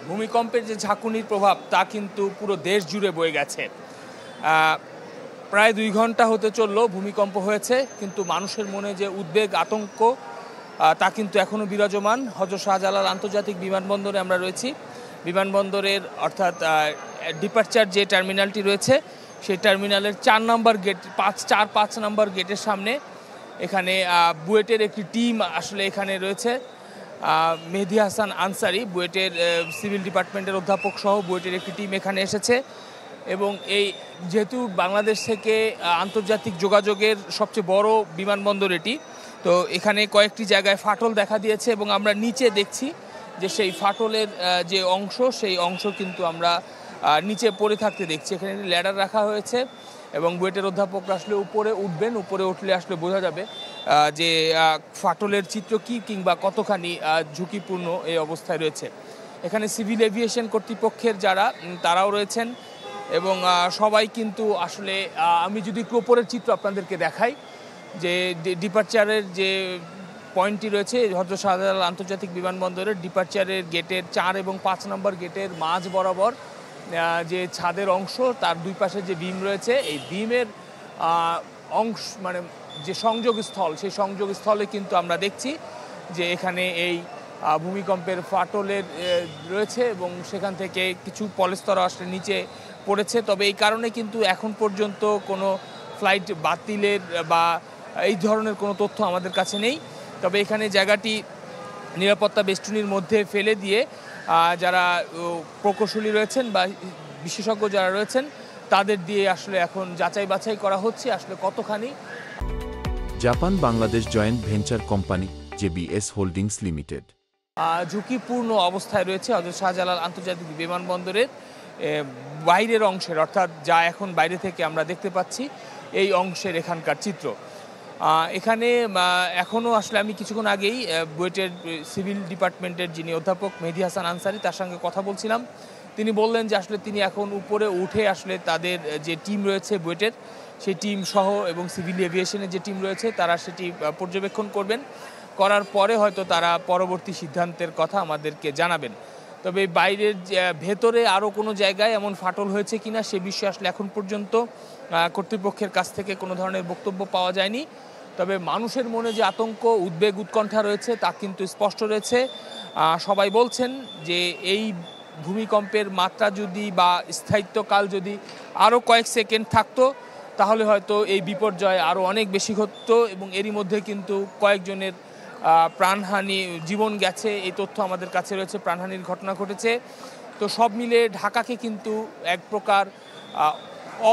ভূমিকম্পের যে ঝাঁকুনির প্রভাব তা কিন্তু পুরো দেশ জুড়ে বয়ে গেছে। প্রায় 2 ঘন্টা হতে চললো ভূমিকম্প হয়েছে, কিন্তু মানুষের মনে যে উদ্বেগ আতঙ্ক তা কিন্তু এখনও বিরাজমান। হযরত শাহজালাল আন্তর্জাতিক বিমানবন্দরে আমরা রয়েছি। বিমানবন্দরের অর্থাৎ ডিপারচার যে টার্মিনালটি রয়েছে সেই টার্মিনালের 4 নম্বর গেট 5 নম্বর গেটের সামনে এখানে বুয়েটের একটি টিম আসলে এখানে রয়েছে। মেহেদী হাসান আনসারি, বুয়েটের সিভিল ডিপার্টমেন্টের অধ্যাপক সহ বুয়েটের একটি টিম এখানে এসেছে এবং এই যেহেতু বাংলাদেশ থেকে আন্তর্জাতিক যোগাযোগের সবচেয়ে বড় বিমানবন্দর এটি, তো এখানে কয়েকটি জায়গায় ফাটল দেখা দিয়েছে এবং আমরা নিচে দেখছি যে সেই ফাটলের যে অংশ সেই অংশ কিন্তু আমরা নিচে পড়ে থাকতে দেখছি। এখানে ল্যাডার রাখা হয়েছে এবং বুয়েটের অধ্যাপকরা আসলে উপরে উঠবেন, উপরে উঠলে আসলে বোঝা যাবে যে ফাটলের চিত্র কী কিংবা কতখানি ঝুঁকিপূর্ণ এই অবস্থায় রয়েছে। এখানে সিভিল এভিয়েশন কর্তৃপক্ষের যারা তারাও রয়েছেন এবং সবাই কিন্তু আসলে আমি যদি একটু উপরের চিত্র আপনাদেরকে দেখাই, যে ডিপারচারের যে পয়েন্টটি রয়েছে হযরত শাহজালাল আন্তর্জাতিক বিমানবন্দরের ডিপারচারের গেটের 4 এবং 5 নম্বর গেটের মাঝ বরাবর যে ছাদের অংশ তার দুই পাশে যে বিম রয়েছে, এই বিমের অংশ মানে যে সংযোগস্থল সেই সংযোগস্থলে কিন্তু আমরা দেখছি যে এখানে এই ভূমিকম্পের ফাটলের রয়েছে এবং সেখান থেকে কিছু পলেস্তরা আসলে নিচে পড়েছে। তবে এই কারণে কিন্তু এখন পর্যন্ত কোনো ফ্লাইট বাতিলের বা এই ধরনের কোনো তথ্য আমাদের কাছে নেই। তবে এখানে জায়গাটি নিরাপত্তা বেষ্টনীর মধ্যে ফেলে দিয়ে যারা প্রকৌশলী রয়েছেন বা বিশেষজ্ঞ যারা রয়েছেন তাদের দিয়ে আসলে এখন যাচাই বাছাই করা হচ্ছে আসলে কতখানি। Japan Bangladesh joint venture company JBS holdings limited ঝুঁকিপূর্ণ অবস্থায় রয়েছে হযরত শাহজালাল আন্তর্জাতিক বিমানবন্দরের বাইরের অংশের, অর্থাৎ যা এখন বাইরে থেকে আমরা দেখতে পাচ্ছি এই অংশের এখানকার চিত্র। এখানে এখনও আসলে আমি কিছুক্ষণ আগেই বুয়েটের সিভিল ডিপার্টমেন্টের যিনি অধ্যাপক মেহেদী হাসান আনসারি তার সঙ্গে কথা বলছিলাম। তিনি বললেন যে আসলে তিনি এখন উপরে উঠে আসলে তাদের যে টিম রয়েছে বুয়েটের সেই টিম সহ এবং সিভিল এভিয়েশনের যে টিম রয়েছে তারা সেটি পর্যবেক্ষণ করবেন, করার পরে হয়তো তারা পরবর্তী সিদ্ধান্তের কথা আমাদেরকে জানাবেন। তবে বাইরের ভেতরে আরও কোনো জায়গায় এমন ফাটল হয়েছে কিনা সে বিষয়ে আসলে এখন পর্যন্ত কর্তৃপক্ষের কাছ থেকে কোনো ধরনের বক্তব্য পাওয়া যায়নি। তবে মানুষের মনে যে আতঙ্ক উদ্বেগ উৎকণ্ঠা রয়েছে তা কিন্তু স্পষ্ট রয়েছে। সবাই বলছেন যে এই ভূমিকম্পের মাত্রা যদি বা স্থায়িত্বকাল যদি আরও কয়েক সেকেন্ড থাকতো তাহলে হয়তো এই বিপর্যয় আরও অনেক বেশি ঘটতো এবং এরই মধ্যে কিন্তু কয়েকজনের প্রাণহানি জীবন গেছে এই তথ্য আমাদের কাছে রয়েছে, প্রাণহানির ঘটনা ঘটেছে। তো সব মিলে ঢাকাকে কিন্তু এক প্রকার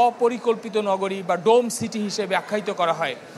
অপরিকল্পিত নগরী বা ডোম সিটি হিসেবে আখ্যায়িত করা হয়।